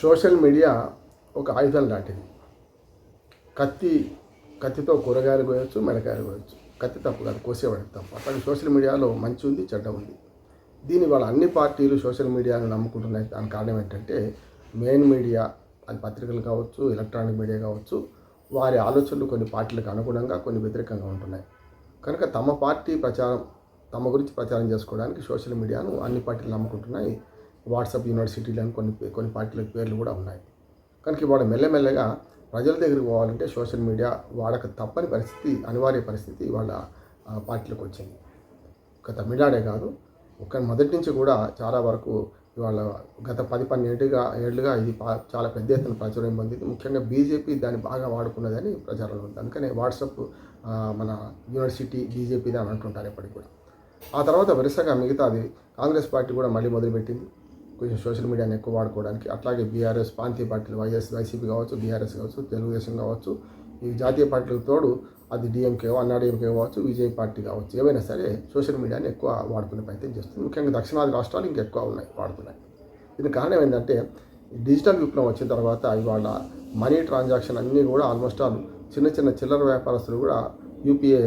Social media ఒక ఆయుధం లాంటిది. కత్తితో కూరగాయలు కోయొచ్చు, మిరపకాయలు కోయొచ్చు. కత్తి తప్పు కాదు, కోసేవాడికి తప్పు. అట్లాగే సోషల్ మీడియాలో మంచి ఉంది, చెడ్డ ఉంది. దీని వాళ్ళ అన్ని పార్టీలు సోషల్ మీడియాను నమ్ముకుంటున్నాయి. దానికి కారణం ఏంటంటే మెయిన్ మీడియా, అది పత్రికలు కావచ్చు, ఎలక్ట్రానిక్ మీడియా కావచ్చు, వారి ఆలోచనలు కొన్ని పార్టీలకు అనుగుణంగా, కొన్ని వ్యతిరేకంగా ఉంటున్నాయి. కనుక తమ పార్టీ ప్రచారం, తమ గురించి ప్రచారం చేసుకోవడానికి సోషల్ మీడియాను అన్ని పార్టీలు నమ్ముకుంటున్నాయి. వాట్సాప్ యూనివర్సిటీలు అని కొన్ని పార్టీలకు పేర్లు కూడా ఉన్నాయి. కనుక ఇవాళ మెల్లమెల్లగా ప్రజల దగ్గరికి పోవాలంటే సోషల్ మీడియా వాడక తప్పని పరిస్థితి, అనివార్య పరిస్థితి వాళ్ళ పార్టీలకు వచ్చింది. ఒక తమిళనాడే కాదు, మొదటి నుంచి కూడా చాలా వరకు ఇవాళ గత 10-12 ఏళ్ళుగా ఇది చాలా పెద్ద ఎత్తున ప్రచురం పొందింది. ముఖ్యంగా బీజేపీ దాన్ని బాగా వాడుకున్నదని ప్రచారంలో ఉంది. అందుకనే వాట్సాప్ మన యూనివర్సిటీ బీజేపీది అని అంటుంటారు ఎప్పటికి కూడా. ఆ తర్వాత వరుసగా మిగతాది కాంగ్రెస్ పార్టీ కూడా మళ్ళీ మొదలుపెట్టింది కొంచెం సోషల్ మీడియాని ఎక్కువ వాడుకోవడానికి. అట్లాగే బీఆర్ఎస్, ప్రాంతీయ పార్టీలు వైసీపీ కావచ్చు, బీఆర్ఎస్ కావచ్చు, తెలుగుదేశం కావచ్చు, ఈ జాతీయ పార్టీలకు తోడు అది డిఎంకే, అన్నాడీఎంకే కావచ్చు, విజయ్ పార్టీ కావచ్చు, ఏవైనా సరే సోషల్ మీడియాని ఎక్కువ వాడుకునే ప్రయత్నం చేస్తుంది. ముఖ్యంగా దక్షిణాది రాష్ట్రాలు ఇంకెక్కువ వాడుతున్నాయి. దీనికి కారణం ఏంటంటే డిజిటల్ విప్లవం వచ్చిన తర్వాత ఇవాళ మనీ ట్రాన్సాక్షన్ అన్నీ కూడా ఆల్మోస్ట్ ఆల్ చిన్న చిల్లర వ్యాపారస్తులు కూడా యూపీఐ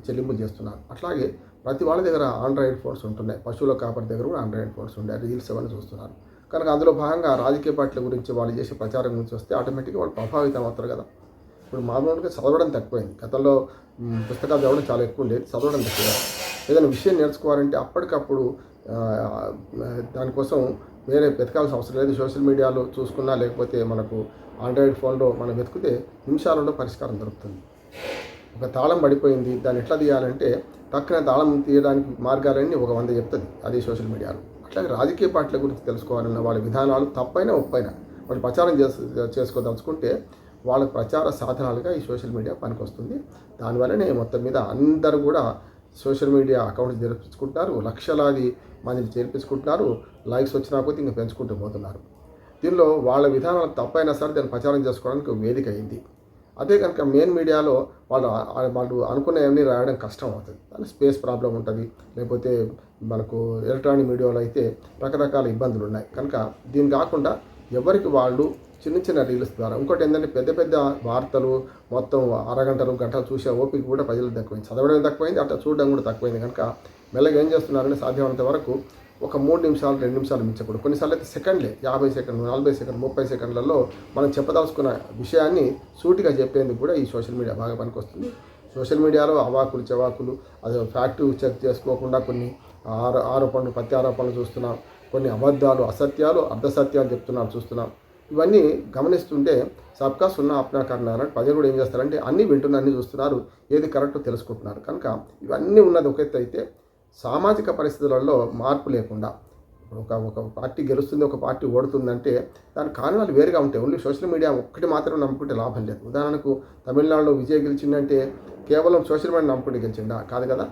చెల్లింపులు చేస్తున్నారు. అట్లాగే ప్రతి వాళ్ళ దగ్గర ఆండ్రాయిడ్ ఫోన్స్ ఉంటున్నాయి. పశువుల కాపరి దగ్గర కూడా ఆండ్రాయిడ్ ఫోన్స్ ఉన్నాయి. రీల్స్ అవన్నీ చూస్తున్నారు. కనుక అందులో భాగంగా రాజకీయ పార్టీల గురించి వాళ్ళు చేసే ప్రచారం గురించి వస్తే ఆటోమేటిక్గా వాళ్ళు ప్రభావితం అవుతారు కదా. ఇప్పుడు మామూలుగా చదవడం తక్కువైంది. గతంలో పుస్తకాలు చదవడం చాలా ఎక్కువ ఉండేది, చదవడం తక్కువ. ఏదైనా విషయం నేర్చుకోవాలంటే అప్పటికప్పుడు దానికోసం వేరే వెతకాల్సిన అవసరం లేదు. సోషల్ మీడియాలో చూసుకున్నా, లేకపోతే మనకు ఆండ్రాయిడ్ ఫోన్లో మనం వెతికితే నిమిషాలలో పరిష్కారం దొరుకుతుంది. ఒక తాళం పడిపోయింది, దాన్ని ఎట్లా తీయాలంటే తక్కువ తాళం తీయడానికి మార్గాలన్నీ 100 చెప్తుంది అది సోషల్ మీడియాలో. అట్లాగే రాజకీయ పార్టీల గురించి తెలుసుకోవాలన్న వాళ్ళ విధానాలు తప్పైనా ఒప్పైనా వాళ్ళు ప్రచారం చేసుకోదలుచుకుంటే వాళ్ళ ప్రచార సాధనాలుగా ఈ సోషల్ మీడియా పనికొస్తుంది. దానివల్లనే మొత్తం మీద అందరూ కూడా సోషల్ మీడియా అకౌంట్స్ చేర్పించుకుంటున్నారు, లక్షలాది మందిని చేర్పించుకుంటున్నారు. లైక్స్ వచ్చినా కొద్దీ ఇంకా పెంచుకుంటూ పోతున్నారు. దీనిలో వాళ్ళ విధానాలు తప్పైనా సరే దాన్ని ప్రచారం చేసుకోవడానికి వేదిక అయింది. అదే కనుక మెయిన్ మీడియాలో వాళ్ళు అనుకునేవన్నీ రాయడం కష్టం అవుతుంది. దాని స్పేస్ ప్రాబ్లం ఉంటుంది. లేకపోతే మనకు ఎలక్ట్రానిక్ మీడియాలో అయితే రకరకాల ఇబ్బందులు ఉన్నాయి. కనుక దీని కాకుండా ఎవరికి వాళ్ళు చిన్న రీల్స్ ద్వారా, ఇంకోటి ఏంటంటే పెద్ద వార్తలు మొత్తం అరగంటలు గంటలు చూసే ఓపిక కూడా ప్రజలకు తక్కువైంది. చదవడం తక్కువైంది, అట్లా చూడడం కూడా తక్కువైంది. కనుక మెల్లగా ఏం చేస్తున్నారంటే సాధ్యమైనంత వరకు ఒక 3 నిమిషాలు 2 నిమిషాలు మించకూడదు. కొన్నిసార్లు అయితే సెకండ్లే, 50 సెకండ్లు, 40 సెకండ్లు, 30 సెకండ్లలో మనం చెప్పదలుచుకున్న విషయాన్ని సూటిగా చెప్పేందుకు కూడా ఈ సోషల్ మీడియా బాగా పనికొస్తుంది. సోషల్ మీడియాలో అవాకులు చవాకులు, అది ఫ్యాక్ట్ చెక్ చేసుకోకుండా కొన్ని ఆరోపణలు, ప్రత్యారోపణలు చూస్తున్నాం. కొన్ని అబద్ధాలు, అసత్యాలు, అర్ధసత్యాలు చూస్తున్నాం. ఇవన్నీ గమనిస్తుంటే సబ్కా సున్నా అప్నా కర్నా అన్నట్టు ప్రజలు కూడా ఏం చేస్తారంటే అన్నీ వింటున్నారు, అన్నీ చూస్తున్నారు, ఏది కరెక్టో తెలుసుకుంటున్నారు. కనుక ఇవన్నీ ఉన్నది ఒక ఎత్తు అయితే సామాజిక పరిస్థితులలో మార్పు లేకుండా ఒక పార్టీ గెలుస్తుంది, ఒక పార్టీ ఓడుతుందంటే దాని కారణాలు వేరుగా ఉంటాయి. ఓన్లీ సోషల్ మీడియా ఒక్కటి మాత్రం నమ్ముకుంటే లాభం లేదు. ఉదాహరణకు తమిళనాడులో విజయ్ గెలిచిందంటే కేవలం సోషల్ మీడియా నమ్ముకుంటే గెలిచిందా? కాదు కదా.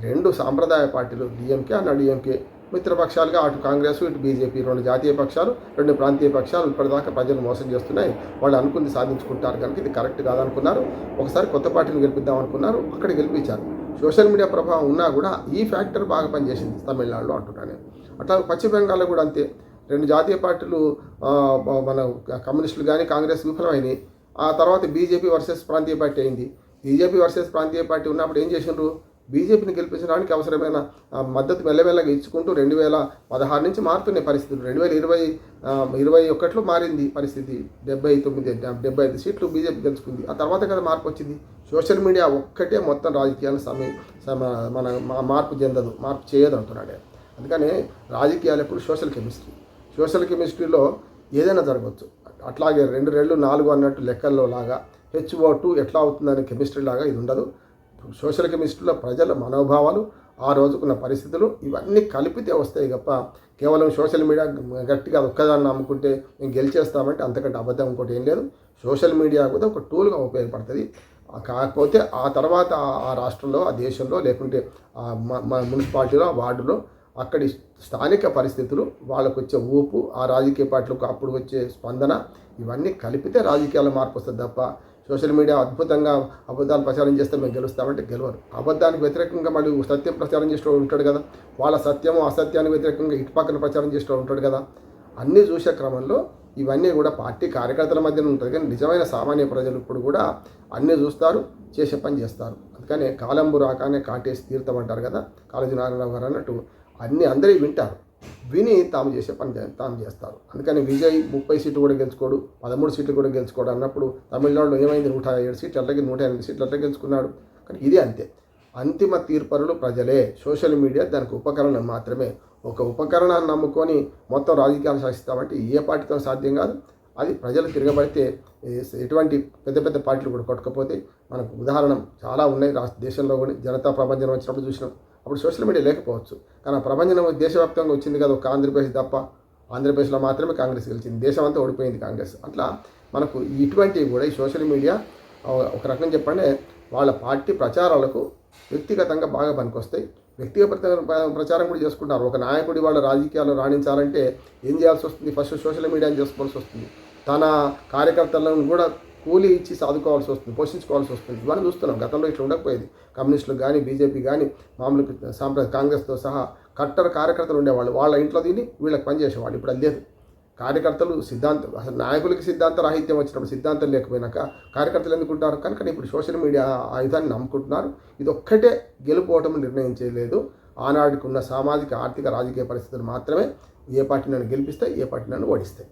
2 సాంప్రదాయ పార్టీలు, డిఎంకే, అన్నాడీఎంకే, మిత్రపక్షాలుగా అటు కాంగ్రెస్, ఇటు బీజేపీ, 2 జాతీయ పక్షాలు, 2 ప్రాంతీయ పక్షాలు ఇప్పటిదాకా ప్రజలు మోసం చేస్తున్నాయి. వాళ్ళు అనుకుంది సాధించుకుంటారు కనుక ఇది కరెక్ట్ కాదనుకున్నారు. ఒకసారి కొత్త పార్టీని గెలిపిద్దాం అనుకున్నారు, అక్కడ గెలిపించారు. సోషల్ మీడియా ప్రభావం ఉన్నా కూడా ఈ ఫ్యాక్టర్ బాగా పనిచేసింది తమిళనాడులో అంటున్నాను. అట్లా పశ్చిమ బెంగాల్లో కూడా అంతే. 2 జాతీయ పార్టీలు, మన కమ్యూనిస్టులు కానీ కాంగ్రెస్ విఫలమైనవి. ఆ తర్వాత బీజేపీ వర్సెస్ ప్రాంతీయ పార్టీ అయింది. బీజేపీ వర్సెస్ ప్రాంతీయ పార్టీ ఉన్నప్పుడు ఏం చేసిండ్రు? బీజేపీని గెలిపించడానికి అవసరమైన మద్దతు మెల్లమెల్లగా ఇచ్చుకుంటూ 2016 నుంచి మారుతున్నాయి పరిస్థితులు. 2021లో మారింది పరిస్థితి. 75 సీట్లు బీజేపీ గెలుచుకుంది. ఆ తర్వాత కదా మార్పు వచ్చింది. సోషల్ మీడియా ఒక్కటే మొత్తం రాజకీయాలను మార్పు చేయదు అంటున్నాడు. అందుకని రాజకీయాలు ఎప్పుడు సోషల్ కెమిస్ట్రీలో ఏదైనా జరగవచ్చు. అట్లాగే 2 2 4 అన్నట్టు లెక్కల్లో లాగా HO2 ఎట్లా అవుతుందనే కెమిస్ట్రీ లాగా ఇది ఉండదు. సోషల్ కెమిస్ట్రీలో ప్రజల మనోభావాలు, ఆ రోజుకున్న పరిస్థితులు ఇవన్నీ కలిపితే వస్తాయి తప్ప కేవలం సోషల్ మీడియా గట్టిగా ఒక్కదాన్ని నమ్ముకుంటే మేము గెలిచేస్తామంటే అంతకంటే అబద్ధం ఇంకోటి ఏం లేదు. సోషల్ మీడియా కూడా ఒక టూల్గా ఉపయోగపడుతుంది. కాకపోతే ఆ తర్వాత ఆ రాష్ట్రంలో, ఆ దేశంలో, లేకుంటే మున్సిపాలిటీలో, ఆ వార్డులో అక్కడి స్థానిక పరిస్థితులు, వాళ్ళకు వచ్చే ఊపు, ఆ రాజకీయ పార్టీలకు అప్పుడు వచ్చే స్పందన, ఇవన్నీ కలిపితే రాజకీయాల మార్పు వస్తుంది తప్ప సోషల్ మీడియా అద్భుతంగా అబద్ధాలు ప్రచారం చేస్తే మేము గెలుస్తామంటే గెలవరు. అబద్ధానికి వ్యతిరేకంగా మళ్ళీ సత్యం ప్రచారం చేస్తూ ఉంటాడు కదా. వాళ్ళ సత్యము అసత్యానికి వ్యతిరేకంగా ఇటు పక్కన ప్రచారం చేస్తూ ఉంటాడు కదా. అన్నీ చూసే క్రమంలో ఇవన్నీ కూడా పార్టీ కార్యకర్తల మధ్యన ఉంటుంది, కానీ నిజమైన సామాన్య ప్రజలు ఇప్పుడు కూడా అన్నీ చూస్తారు, చేసే పని చేస్తారు. అందుకనే కాలంబు రాగానే కాటేసి తీర్థమంటారు కదా, కాళోజీ నారాయణరావు గారు అన్నట్టు అన్నీ అందరూ వింటారు, విని తాము చేసే పని తాము చేస్తారు. అందుకని విజయ్ 30 సీట్లు కూడా గెలుచుకోడు, 13 సీట్లు కూడా గెలుచుకోడు అన్నప్పుడు తమిళనాడులో ఏమైంది, 107 సీట్లు అట్లా 108 సీట్లు అట్లా గెలుచుకున్నాడు. కానీ ఇది అంతే, అంతిమ తీర్పరులు ప్రజలే. సోషల్ మీడియా దానికి ఉపకరణం మాత్రమే. ఒక ఉపకరణాన్ని నమ్ముకొని మొత్తం రాజకీయాలు శాసిస్తామంటే ఏ పార్టీతో సాధ్యం కాదు. అది ప్రజలు తిరగబడితే ఎటువంటి పెద్ద పెద్ద పార్టీలు కూడా కొట్టకపోతే మనకు ఉదాహరణ చాలా ఉన్నాయి. దేశంలో కూడా జనతా ప్రభంజనం వచ్చినప్పుడు చూసినాం. అప్పుడు సోషల్ మీడియా లేకపోవచ్చు, కానీ ఆ ప్రభంజనం దేశవ్యాప్తంగా వచ్చింది కదా, ఒక ఆంధ్రప్రదేశ్ తప్ప. ఆంధ్రప్రదేశ్లో మాత్రమే కాంగ్రెస్ గెలిచింది, దేశం అంతా ఓడిపోయింది కాంగ్రెస్. అట్లా మనకు ఇటువంటివి కూడా ఈ సోషల్ మీడియా ఒక రకం చెప్పండి వాళ్ళ పార్టీ ప్రచారాలకు వ్యక్తిగతంగా బాగా పనికొస్తాయి. వ్యక్తిగత ప్రచారం కూడా చేసుకుంటారు. ఒక నాయకుడి వాళ్ళ రాజకీయాల్లో రాణించాలంటే ఏం చేయాల్సి వస్తుంది, ఫస్ట్ సోషల్ మీడియాని చేసుకోవాల్సి వస్తుంది. తన కార్యకర్తలను కూడా కూలీ ఇచ్చి సాదుకోవాల్సి వస్తుంది, పోషించుకోవాల్సి వస్తుంది. ఇవన్నీ చూస్తున్నాం. గతంలో ఇట్లా ఉండకపోయేది. కమ్యూనిస్టులు కానీ బీజేపీ కానీ మామూలు కాంగ్రెస్తో సహా కట్టర్ కార్యకర్తలు ఉండేవాళ్ళు. వాళ్ళ ఇంట్లో తిని వీళ్ళకి పనిచేసేవాళ్ళు. ఇప్పుడు అది లేదు. కార్యకర్తలు సిద్ధాంతం, అసలు నాయకులకి సిద్ధాంత రాహిత్యం వచ్చినప్పుడు సిద్ధాంతం లేకపోయినాక కార్యకర్తలు ఎందుకుంటారు? కనుక ఇప్పుడు సోషల్ మీడియా ఆయుధాన్ని నమ్ముకుంటున్నారు. ఇది ఒక్కటే గెలుపోవటం నిర్ణయించలేదు. ఆనాడికి ఉన్న సామాజిక ఆర్థిక రాజకీయ పరిస్థితులు మాత్రమే ఏ పార్టీ నన్ను గెలిపిస్తాయి, ఏ పార్టీ నన్ను ఓడిస్తాయి.